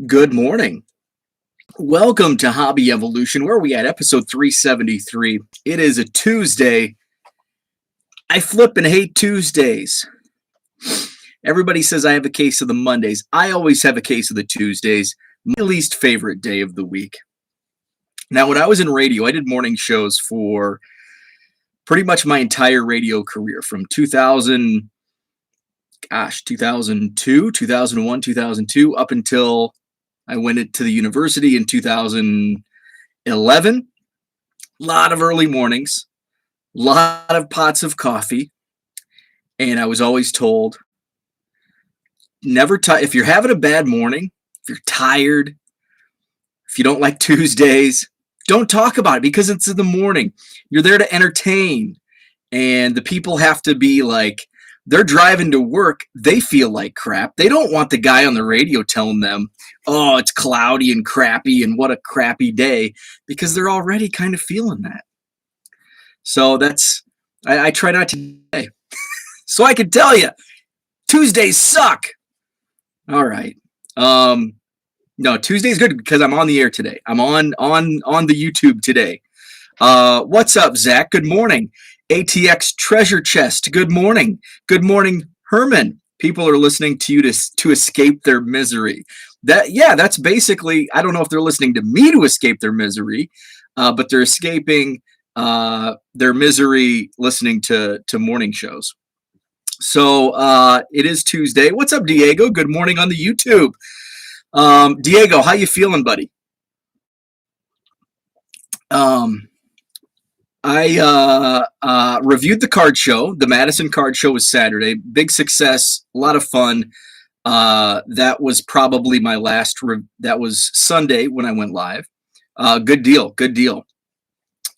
Good morning. Welcome to Hobby Evolution. Where are we at? Episode 373. It is a Tuesday. I flip and hate Tuesdays. Everybody says I have a case of the Mondays. I always have a case of the Tuesdays. My least favorite day of the week. Now, when I was in radio, I did morning shows for pretty much my entire radio career from 2002, 2001, 2002, up until I went into the university in 2011. A lot of early mornings, a lot of pots of coffee, and I was always told, never if you're having a bad morning, if you're tired, if you don't like Tuesdays, don't talk about it because it's in the morning. You're there to entertain, and the people have to be like, they're driving to work. They feel like crap. They don't want the guy on the radio telling them, oh, it's cloudy and crappy and what a crappy day, because they're already kind of feeling that. So I try not to today. So I can tell you, Tuesdays suck. All right. No, Tuesday's good because I'm on the air today. I'm on the YouTube today. What's up, Zach? Good morning. ATX Treasure Chest. Good morning. Good morning, Herman. People are listening to you to escape their misery. That's basically, I don't know if they're listening to me to escape their misery, but they're escaping their misery listening to morning shows. So it is Tuesday. What's up, Diego? Good morning on the YouTube. Diego, how you feeling, buddy? I reviewed the card show. The Madison card show was Saturday. Big success. A lot of fun. That was probably my last. That was Sunday when I went live. Good deal. Good deal.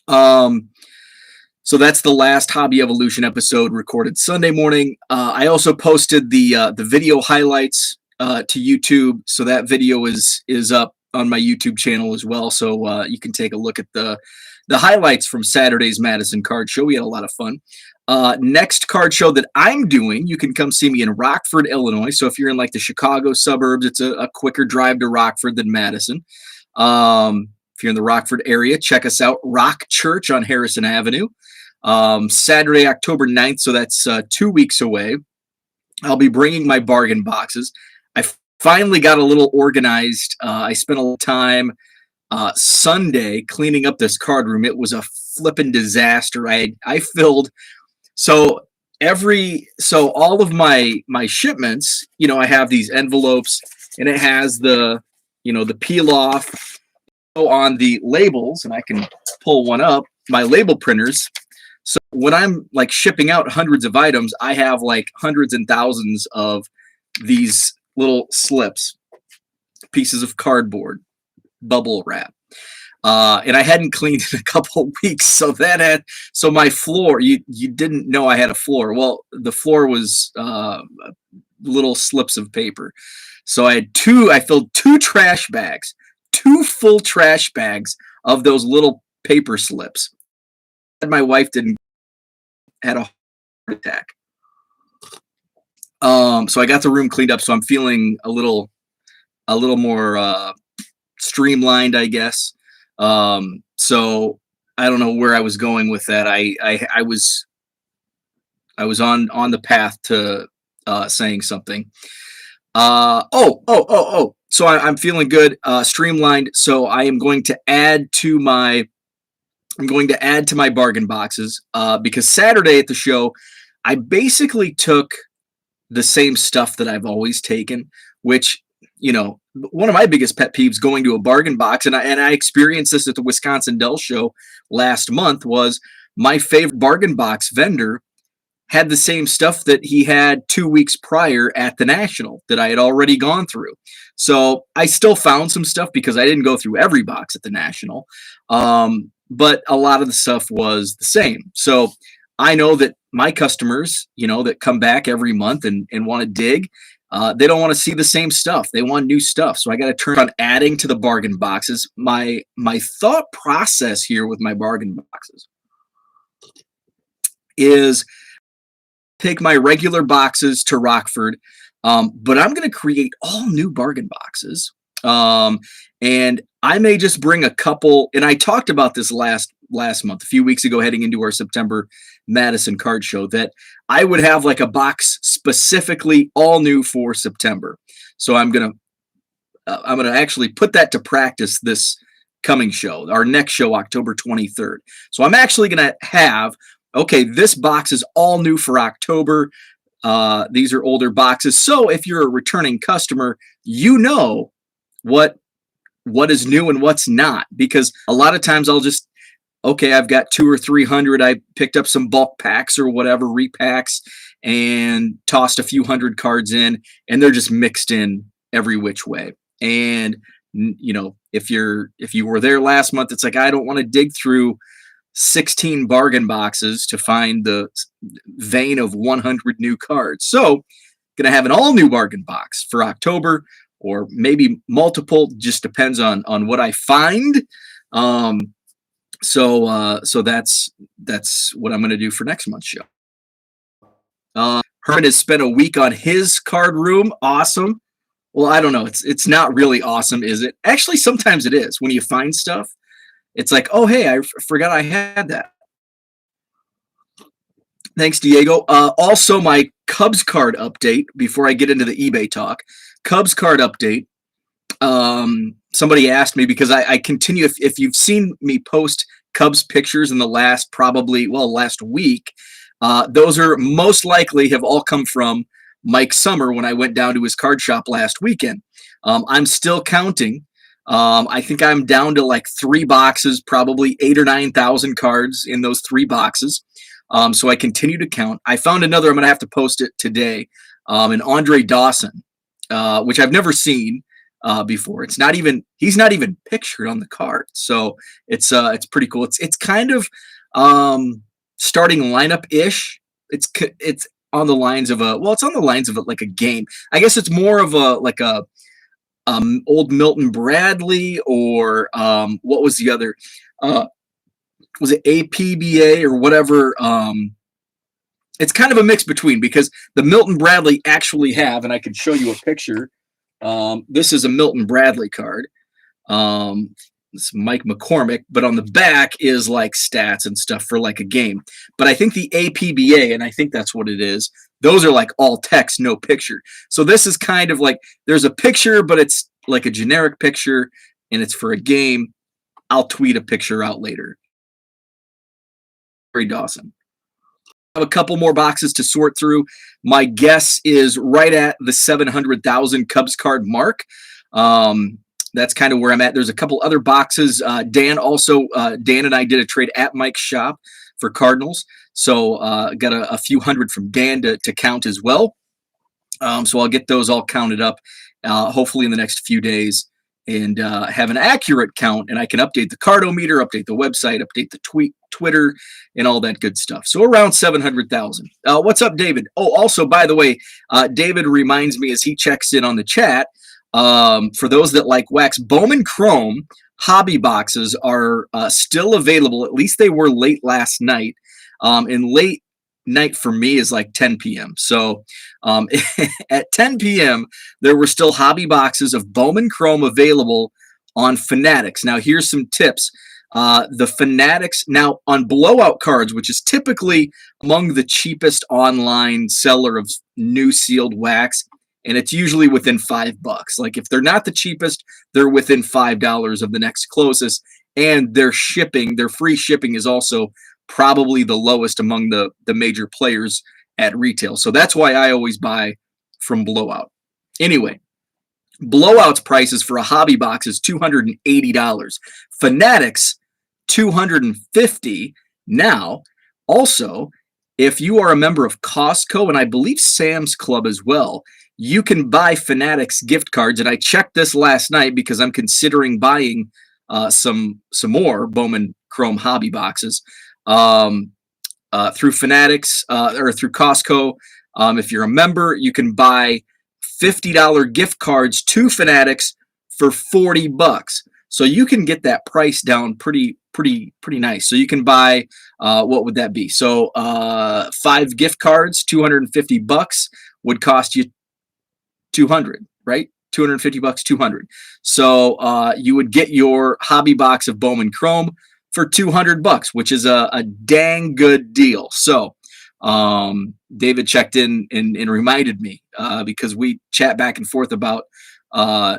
So that's the last Hobby Evolution episode recorded Sunday morning. I also posted the video highlights to YouTube, so that video is up on my YouTube channel as well. So you can take a look at the highlights from Saturday's Madison card show. We had a lot of fun. Next card show that I'm doing, you can come see me in Rockford, Illinois. So if you're in like the Chicago suburbs, it's a quicker drive to Rockford than Madison. If you're in the Rockford area, check us out. Rock Church on Harrison Avenue. Saturday, October 9th, so that's 2 weeks away. I'll be bringing my bargain boxes. I finally got a little organized. I spent a little time Sunday cleaning up this card room. It was a flippin' disaster. I filled all of my shipments, I have these envelopes and it has the peel off on the labels, and I can pull one up, my label printers. So when I'm like shipping out hundreds of items, I have like hundreds and thousands of these little slips, pieces of cardboard, bubble wrap. And I hadn't cleaned in a couple of weeks. So my floor, you didn't know I had a floor. Well, the floor was little slips of paper. So I filled two trash bags, two full trash bags of those little paper slips. My wife had a heart attack. So I got the room cleaned up. So I'm feeling a little more streamlined, I guess. So I don't know where I was going with that. I was on the path to saying something. So I'm feeling good, streamlined. So I am going to add to my bargain boxes because Saturday at the show, I basically took the same stuff that I've always taken, which, one of my biggest pet peeves going to a bargain box, and I experienced this at the Wisconsin Dell show last month, was my favorite bargain box vendor had the same stuff that he had 2 weeks prior at the National that I had already gone through. So I still found some stuff because I didn't go through every box at the National. But a lot of the stuff was the same. So I know that my customers, that come back every month and want to dig, they don't want to see the same stuff. They want new stuff. So I got to turn on adding to the bargain boxes. My thought process here with my bargain boxes is take my regular boxes to Rockford, but I'm going to create all new bargain boxes And I may just bring a couple. And I talked about this last month, a few weeks ago, heading into our September Madison card show, that I would have like a box specifically all new for September. So I'm gonna actually put that to practice this coming show, our next show, October 23rd. So I'm actually gonna have, okay, this box is all new for October. These are older boxes. So if you're a returning customer, you know what is new and what's not, because a lot of times I'll just, okay, I've got 200 or 300. I picked up some bulk packs or whatever, repacks, and tossed a few hundred cards in, and they're just mixed in every which way. And you know, if you were there last month, it's like, I don't want to dig through 16 bargain boxes to find the vein of 100 new cards. So gonna have an all new bargain box for October, or maybe multiple, just depends on what I find. So that's what I'm gonna do for next month's show. Herman has spent a week on his card room. Awesome. Well, I don't know. It's not really awesome, is it? Actually, sometimes it is. When you find stuff, it's like, oh, hey, I forgot I had that. Thanks, Diego. Also, my Cubs card update, before I get into the eBay talk. Cubs card update. Somebody asked me, because I continue, if you've seen me post Cubs pictures in the last week, those are most likely have all come from Mike Summer when I went down to his card shop last weekend. I'm still counting. I think I'm down to like 3 boxes, probably 8,000 or 9,000 cards in those 3 boxes. So I continue to count. I found another, I'm going to have to post it today, an Andre Dawson, which I've never seen before. He's not even pictured on the card. So it's pretty cool. It's kind of starting lineup-ish. It's on the lines of like a game. I guess it's more of a old Milton Bradley, or what was the other? Was it APBA or whatever? It's kind of a mix between, because the Milton Bradley actually have, and I can show you a picture. This is a Milton Bradley card. It's Mike McCormick, but on the back is like stats and stuff for like a game. But I think the APBA, and I think that's what it is, those are like all text, no picture. So this is kind of like, there's a picture, but it's like a generic picture, and it's for a game. I'll tweet a picture out later. Andre Dawson. I have a couple more boxes to sort through. My guess is right at the 700,000 Cubs card mark. That's kind of where I'm at. There's a couple other boxes. Dan and I did a trade at Mike's shop for Cardinals. So got a few hundred from Dan to count as well. So I'll get those all counted up, hopefully in the next few days, and have an accurate count, and I can update the Cardometer, update the website, update the Twitter, and all that good stuff. So around 700,000. What's up, David? Oh, also, by the way, David reminds me as he checks in on the chat, for those that like wax, Bowman Chrome hobby boxes are still available. At least they were late last night. And late night for me is like 10 p.m. So at 10 p.m., there were still hobby boxes of Bowman Chrome available on Fanatics. Now, here's some tips. The Fanatics, now on blowout cards, which is typically among the cheapest online seller of new sealed wax, and it's usually within $5. Like if they're not the cheapest, they're within $5 of the next closest, and their free shipping is also probably the lowest among the major players at retail. So that's why I always buy from Blowout. Anyway, Blowout's prices for a hobby box is $280. Fanatics, $250. Now, also, if you are a member of Costco, and I believe Sam's Club as well, you can buy Fanatics gift cards. And I checked this last night because I'm considering buying some more Bowman Chrome hobby boxes. Through Fanatics or through Costco. If you're a member, you can buy $50 gift cards to Fanatics for $40. So you can get that price down pretty nice. So you can buy, what would that be? So 5 gift cards, $250 would cost you $200, right? $250, 200. So you would get your hobby box of Bowman Chrome for $200, which is a dang good deal. So David checked in and reminded me because we chat back and forth about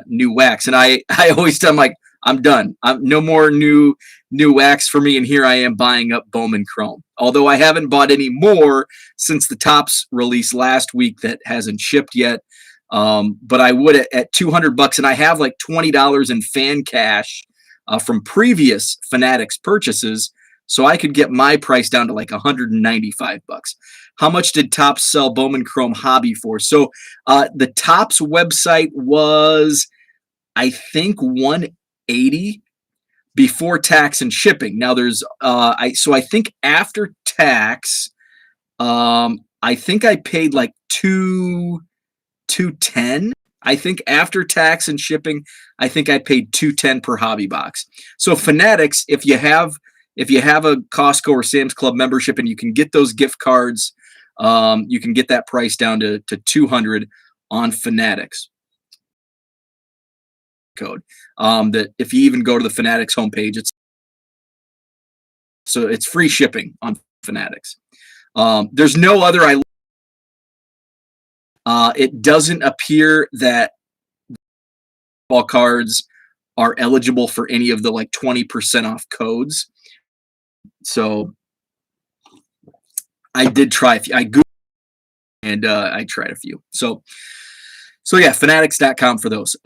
new wax, and I always tell him, like, I'm done. No more new wax for me, and here I am buying up Bowman Chrome. Although I haven't bought any more since the Topps release last week that hasn't shipped yet. But I would at $200, and I have like $20 in fan cash from previous Fanatics purchases, so I could get my price down to like $195. How much did Topps sell Bowman Chrome Hobby for? So the Topps website was, I think, $180 before tax and shipping. Now there's I think after tax, I think I paid like $210. I think after tax and shipping, I think I paid $210 per hobby box. So Fanatics, if you have a Costco or Sam's Club membership and you can get those gift cards, you can get that price down to $200 on Fanatics code. That if you even go to the Fanatics homepage, it's free shipping on Fanatics. There's no other. It doesn't appear that ball cards are eligible for any of the like 20% off codes. So I did try a few. I Googled and I tried a few. So yeah, fanatics.com for those.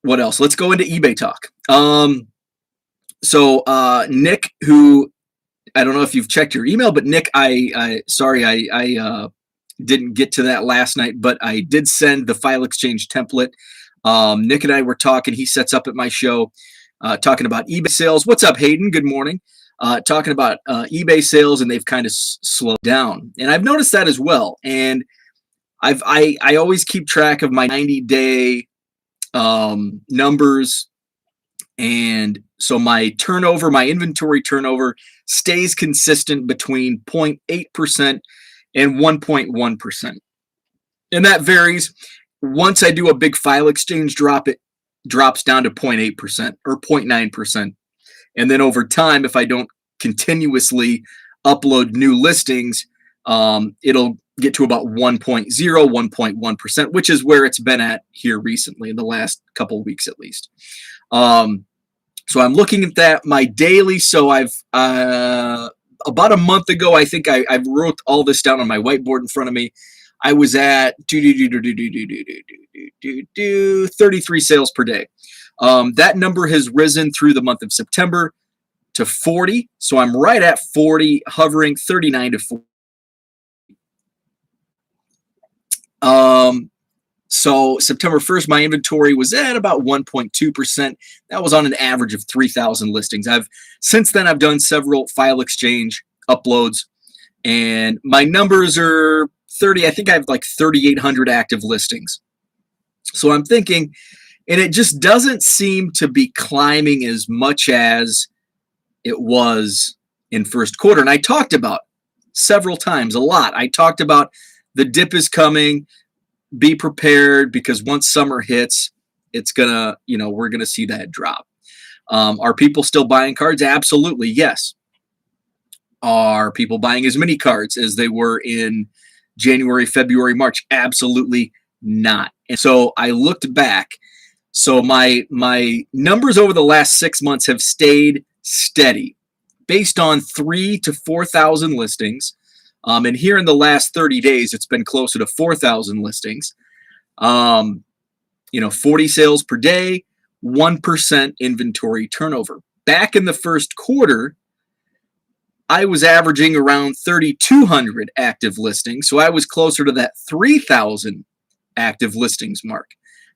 What else? Let's go into eBay talk. So Nick, who I don't know if you've checked your email, but Nick, I didn't get to that last night, but I did send the file exchange template. Nick and I were talking. He sets up at my show, talking about eBay sales. What's up, Hayden? Good morning. Talking about eBay sales, and they've kind of slowed down. And I've noticed that as well. And I always keep track of my 90-day numbers. And so my turnover, my inventory turnover stays consistent between 0.8% and 1.1%. And that varies. Once I do a big file exchange drop, it drops down to 0.8% or 0.9%. And then over time, if I don't continuously upload new listings, it'll get to about 1.0, 1.1%, which is where it's been at here recently in the last couple of weeks at least. So I'm looking at that, my daily. So I've about a month ago, I think I wrote all this down on my whiteboard in front of me. I was at 33 sales per day. That number has risen through the month of September to 40. So I'm right at 40, hovering 39 to 40. So September 1st, my inventory was at about 1.2%. That was on an average of 3,000 listings. Since then I've done several file exchange uploads, and my numbers are 30. I think I have like 3,800 active listings. So I'm thinking, and it just doesn't seem to be climbing as much as it was in first quarter. And I talked about several times, a lot. I talked about the dip is coming. Be prepared, because once summer hits, it's gonna, we're gonna see that drop. Are people still buying cards? Absolutely, yes. Are people buying as many cards as they were in January, February, March? Absolutely not. And so I looked back. So my numbers over the last 6 months have stayed steady, based on 3,000 to 4,000 listings. And here in the last 30 days, it's been closer to 4,000 listings. 40 sales per day, 1% inventory turnover. Back in the first quarter, I was averaging around 3,200 active listings. So I was closer to that 3,000 active listings mark.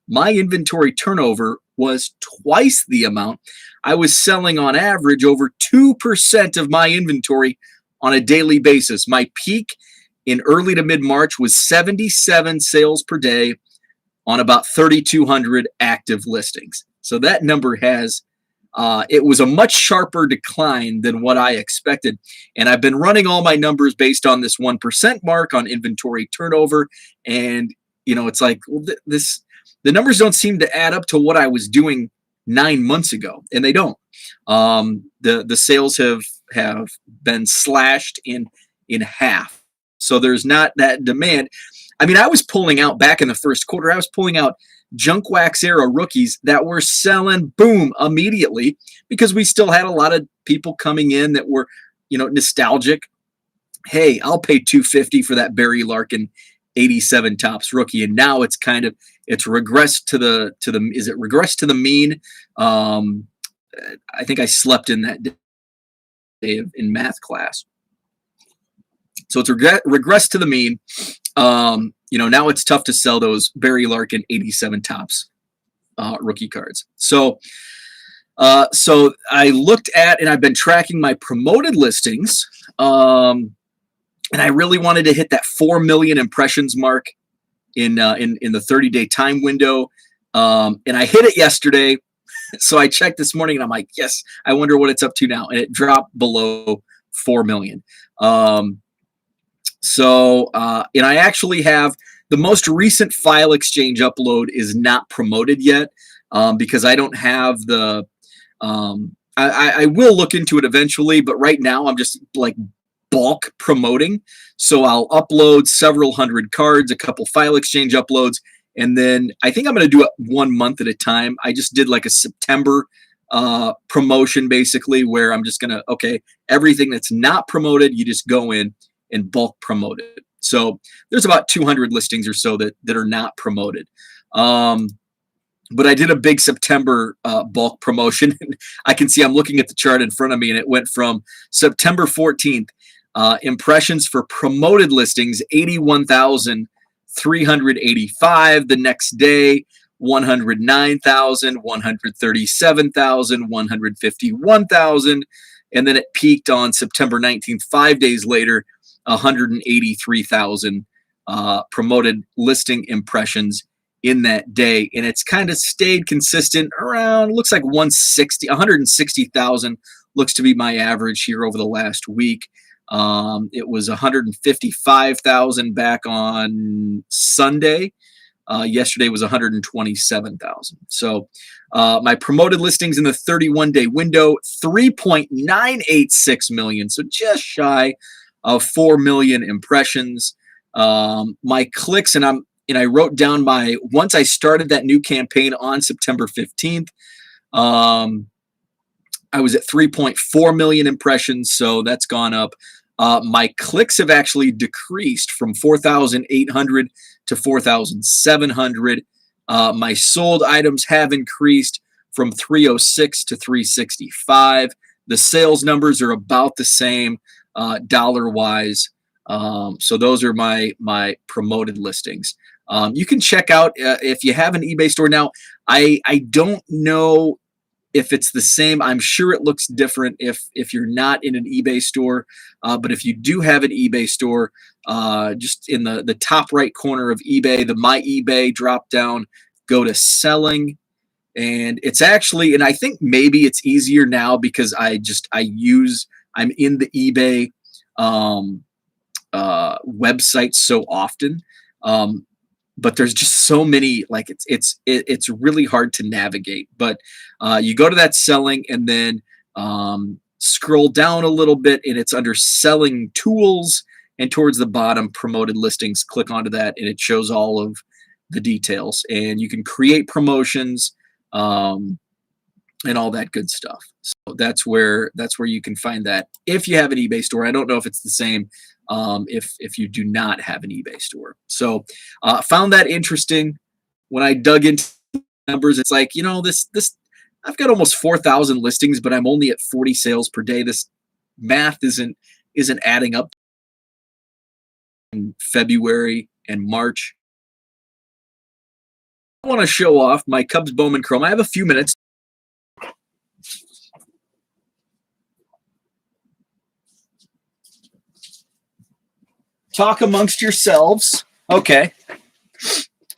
My inventory turnover was twice the amount. I was selling on average over 2% of my inventory on a daily basis. My peak in early to mid-March was 77 sales per day on about 3,200 active listings. So that number has, it was a much sharper decline than what I expected. And I've been running all my numbers based on this 1% mark on inventory turnover. And, it's like, well, the numbers don't seem to add up to what I was doing 9 months ago, and they don't. The sales have been slashed in half. So there's not that demand. I mean, I was pulling out back in the first quarter. I was pulling out junk wax era rookies that were selling boom immediately because we still had a lot of people coming in that were, nostalgic. Hey, I'll pay $250 for that Barry Larkin 87 Topps rookie, and now it's regressed to the is it regressed to the mean? I think I slept in that day in math class. So it's regressed to the mean. Now it's tough to sell those Barry Larkin 87 Topps rookie cards. So I looked at, and I've been tracking my promoted listings, and I really wanted to hit that 4 million impressions mark in the 30-day time window, and I hit it yesterday. So I checked this morning, and I'm like, yes, I wonder what it's up to now, and it dropped below 4 million. And I actually have the most recent file exchange upload is not promoted yet, because I don't have the. I will look into it eventually, but right now I'm just like bulk promoting. So I'll upload several hundred cards, a couple file exchange uploads, and then I think I'm going to do it 1 month at a time. I just did like a September promotion, basically, where I'm just going to, okay, everything that's not promoted, you just go in and bulk promote it. So there's about 200 listings or so that are not promoted. But I did a big September bulk promotion. I can see, I'm looking at the chart in front of me, and it went from September 14th, impressions for promoted listings, 81,385. The next day, 109,000, 137,000, 151,000. And then it peaked on September 19th, 5 days later, 183,000 promoted listing impressions in that day. And it's kind of stayed consistent around, looks like 160,000 looks to be my average here over the last week. It was 155,000 back on Sunday. Yesterday was 127,000. So my promoted listings in the 31-day window, 3.986 million. So just shy of 4 million impressions. My clicks, and I wrote down once I started that new campaign on September 15th, I was at 3.4 million impressions. So that's gone up. My clicks have actually decreased from 4,800 to 4,700. My sold items have increased from 306 to 365. The sales numbers are about the same dollar-wise. So those are my promoted listings. You can check out if you have an eBay store. Now, I don't know if it's the same. I'm sure it looks different if you're not in an eBay store. But if you do have an eBay store, just in the top right corner of eBay, the My eBay drop down, go to selling. And it's actually, and I think maybe it's easier now because I'm in the eBay website so often. But there's just so many, like it's really hard to navigate. But you go to that selling, and then scroll down a little bit, and it's under selling tools, and towards the bottom, promoted listings. Click onto that, and it shows all of the details, and you can create promotions and all that good stuff. So that's where you can find that if you have an eBay store. I don't know if it's the same if you do not have an eBay store. So found that interesting. When I dug into numbers, it's like, this I've got almost 4,000 listings, but I'm only at 40 sales per day. This math isn't adding up in February and March. I want to show off my Cubs Bowman Chrome. I have a few minutes. Talk amongst yourselves. Okay.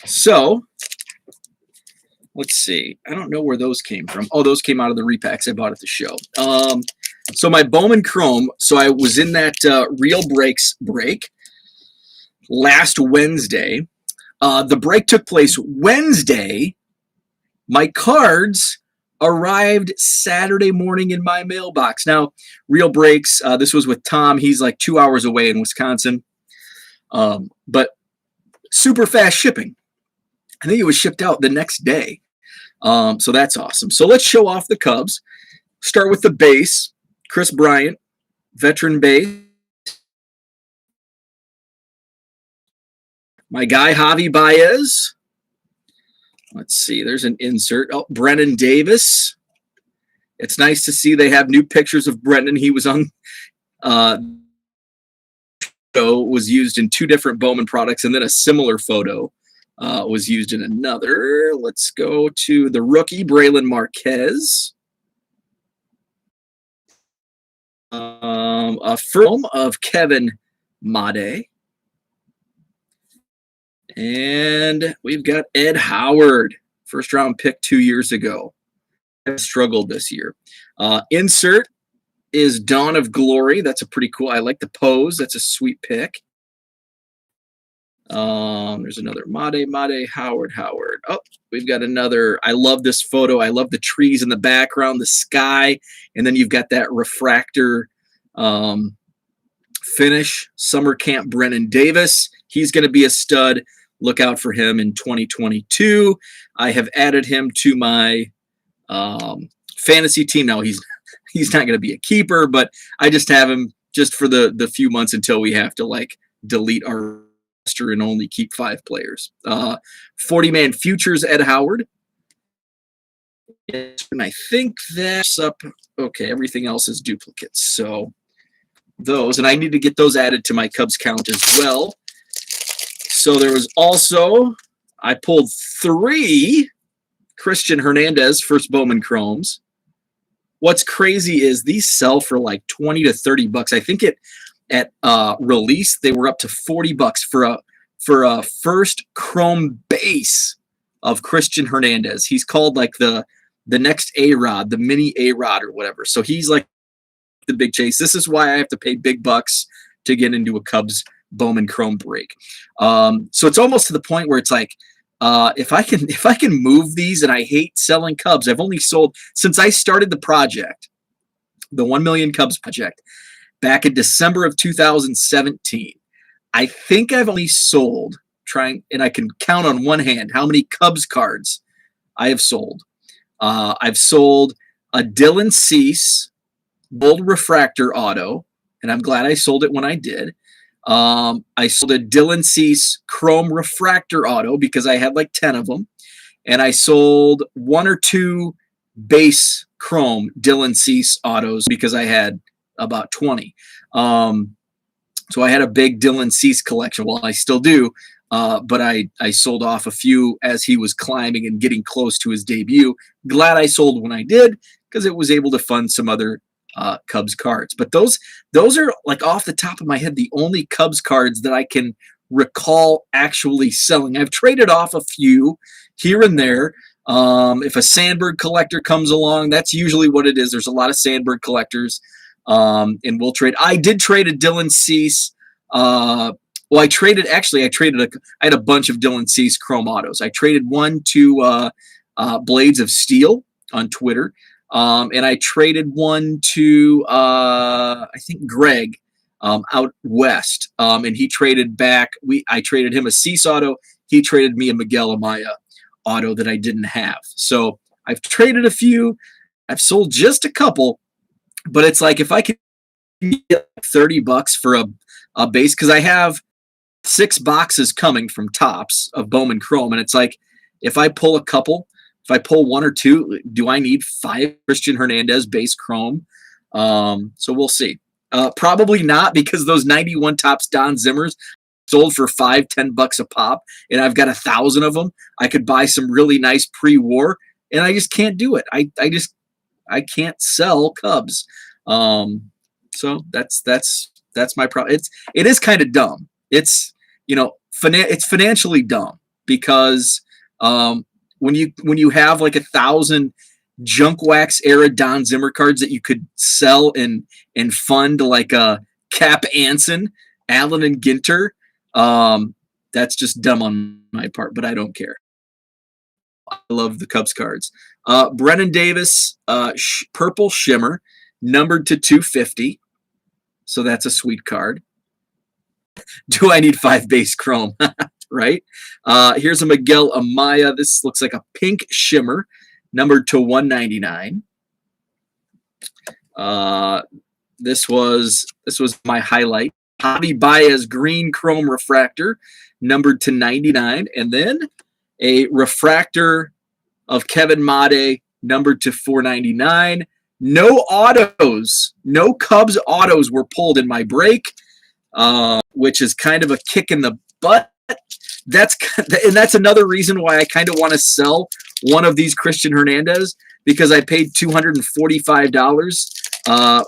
So let's see. I don't know where those came from. Oh, those came out of the repacks I bought at the show. So my Bowman Chrome. So I was in that Real Breaks break last Wednesday. The break took place Wednesday. My cards arrived Saturday morning in my mailbox. Now, Real Breaks, this was with Tom. He's like 2 hours away in Wisconsin. But super fast shipping. I think it was shipped out the next day. So that's awesome. So let's show off the Cubs. Start with the base. Chris Bryant, veteran base. My guy, Javi Baez. Let's see. There's an insert. Oh, Brennan Davis. It's nice to see they have new pictures of Brennan. He was on was used in 2 different Bowman products, and then a similar photo was used in another. Let's go to the rookie, Braylon Marquez. A film of Kevin Made. And we've got Ed Howard, first round pick 2 years ago. Struggled this year. Insert is Dawn of Glory. That's a pretty cool. I like the pose. That's a sweet pick. There's another Made, Howard. Oh, we've got another. I love this photo. I love the trees in the background, the sky, and then you've got that refractor finish. Summer Camp Brennan Davis. He's going to be a stud. Look out for him in 2022. I have added him to my fantasy team. Now he's not going to be a keeper, but I just have him just for the few months until we have to like delete our roster and only keep 5 players. 40-man futures, Ed Howard. And I think that's up. Okay, everything else is duplicates. So those, and I need to get those added to my Cubs count as well. So there was also, I pulled 3 Christian Hernandez first Bowman Chromes. What's crazy is these sell for like 20 to 30 bucks. I think at release they were up to 40 bucks for a first Chrome base of Christian Hernandez. He's called like the next A-Rod, the mini A-Rod or whatever. So he's like the big chase. This is why I have to pay big bucks to get into a Cubs Bowman Chrome break. So it's almost to the point where it's like, if I can move these, and I hate selling Cubs. I've only sold since I started the project, the 1 million Cubs project, back in December of 2017. I think I've only sold, and I can count on one hand how many Cubs cards I have sold. I've sold a Dylan Cease Gold Refractor Auto, and I'm glad I sold it when I did. I sold a Dylan Cease Chrome Refractor Auto because I had like 10 of them. And I sold 1 or 2 base Chrome Dylan Cease autos because I had about 20. So I had a big Dylan Cease collection. Well, I still do. But I sold off a few as he was climbing and getting close to his debut. Glad I sold when I did because it was able to fund some other Cubs cards. But those are, like, off the top of my head, the only Cubs cards that I can recall actually selling. I've traded off a few here and there. If a Sandberg collector comes along, that's usually what it is. There's a lot of Sandberg collectors, and we'll trade. I did trade a Dylan Cease. I had a bunch of Dylan Cease Chrome autos. I traded one to Blades of Steel on Twitter. And I traded one to, I think, Greg out west. And he traded back. I traded him a Cease auto. He traded me a Miguel Amaya auto that I didn't have. So I've traded a few. I've sold just a couple. But it's like if I can get $30 for a base, because I have 6 boxes coming from Topps of Bowman Chrome. And it's like if I pull a couple, if I pull 1 or 2, do I need 5 Christian Hernandez base Chrome? So we'll see. Probably not, because those 91 Topps Don Zimmers sold for $5-10 a pop, and I've got 1,000 of them. I could buy some really nice pre-war, and I just can't do it. I can't sell Cubs. So that's my problem. It is kind of dumb. It's it's financially dumb because when you have like 1,000 junk wax era Don Zimmer cards that you could sell and fund like a Cap Anson, Allen and Ginter, That's just dumb on my part, but I don't care. I love the Cubs cards. Brennan Davis, Purple Shimmer, numbered to 250. So that's a sweet card. Do I need 5 base chrome? Right? Here's a Miguel Amaya. This looks like a pink shimmer, numbered to 199. This was my highlight. Javi Baez green chrome refractor, numbered to 99, and then a refractor of Kevin Made, numbered to 499. No autos, no Cubs autos were pulled in my break, which is kind of a kick in the butt. That's another reason why I kind of want to sell one of these Christian Hernandez, because I paid $245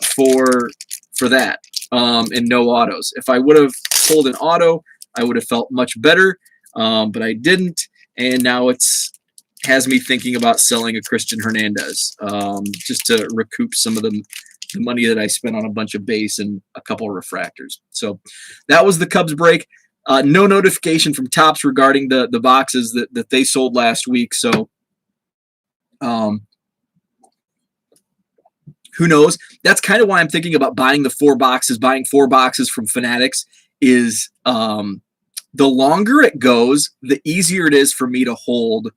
for that, and no autos. If I would have pulled an auto, I would have felt much better, but I didn't, and now has me thinking about selling a Christian Hernandez, just to recoup some of the money that I spent on a bunch of base and a couple of refractors. So that was the Cubs break. No notification from Topps regarding the boxes that they sold last week. So who knows? That's kind of why I'm thinking about buying the 4 boxes. Buying 4 boxes from Fanatics is the longer it goes, the easier it is for me to hold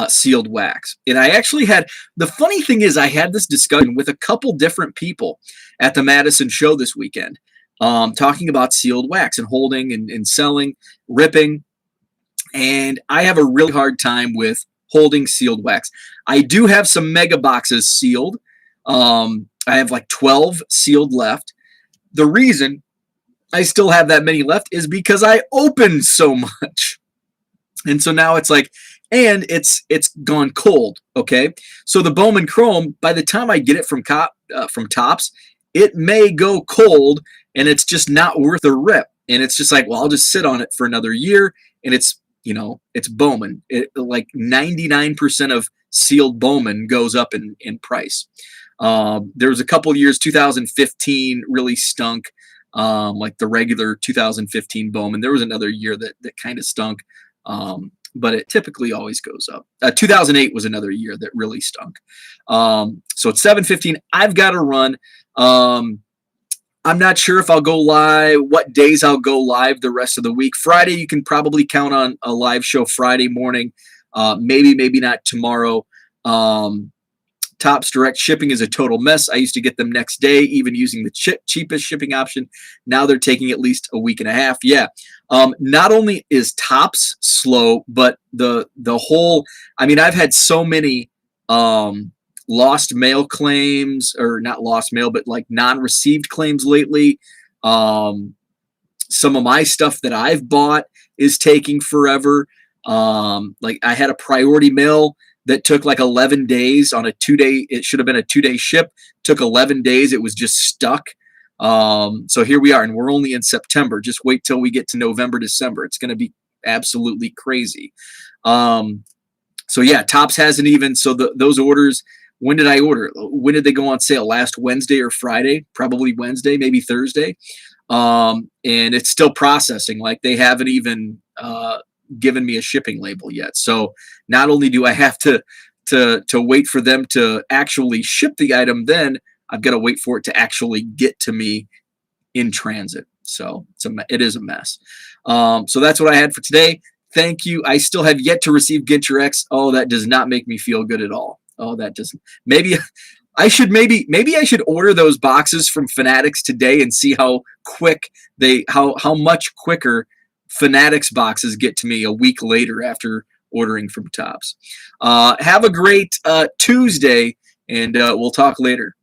sealed wax. And I actually the funny thing is I had this discussion with a couple different people at the Madison show this weekend, talking about sealed wax and holding and selling, ripping. And I have a really hard time with holding sealed wax. I do have some mega boxes sealed. I have like 12 sealed left. The reason I still have that many left is because I opened so much. And so now it's like, and it's gone cold. Okay. So the Bowman Chrome, by the time I get it from Topps, it may go cold and it's just not worth a rip. And it's just like, well, I'll just sit on it for another year. And it's Bowman. Like 99% of sealed Bowman goes up in price. There was a couple years, 2015 really stunk. Like the regular 2015 Bowman. There was another year that kind of stunk. But it typically always goes up. 2008 was another year that really stunk. So it's 7:15. I've got to run. I'm not sure if I'll go live, what days I'll go live the rest of the week. Friday, you can probably count on a live show Friday morning. Maybe not tomorrow. Topps direct shipping is a total mess. I used to get them next day, even using the cheapest shipping option. Now they're taking at least a week and a half. Yeah. Not only is Topps slow, but the whole, I've had so many lost mail claims, or not lost mail, but like non-received claims lately. Some of my stuff that I've bought is taking forever. Like I had a priority mail that took like 11 days on a 2-day. It should have been a 2-day ship. Took 11 days. It was just stuck. So here we are, and we're only in September. Just wait till we get to November, December. It's going to be absolutely crazy. So yeah, Topps hasn't even. So those orders. When did I order? When did they go on sale? Last Wednesday or Friday? Probably Wednesday, maybe Thursday. And it's still processing. Like they haven't even given me a shipping label yet. So not only do I have to wait for them to actually ship the item, then I've got to wait for it to actually get to me in transit. So it is a mess. So that's what I had for today. Thank you. I still have yet to receive Ginter X. Oh, that does not make me feel good at all. Oh, that doesn't. Maybe I should order those boxes from Fanatics today and see how quick how much quicker Fanatics boxes get to me a week later after ordering from Topps. Have a great Tuesday, and we'll talk later.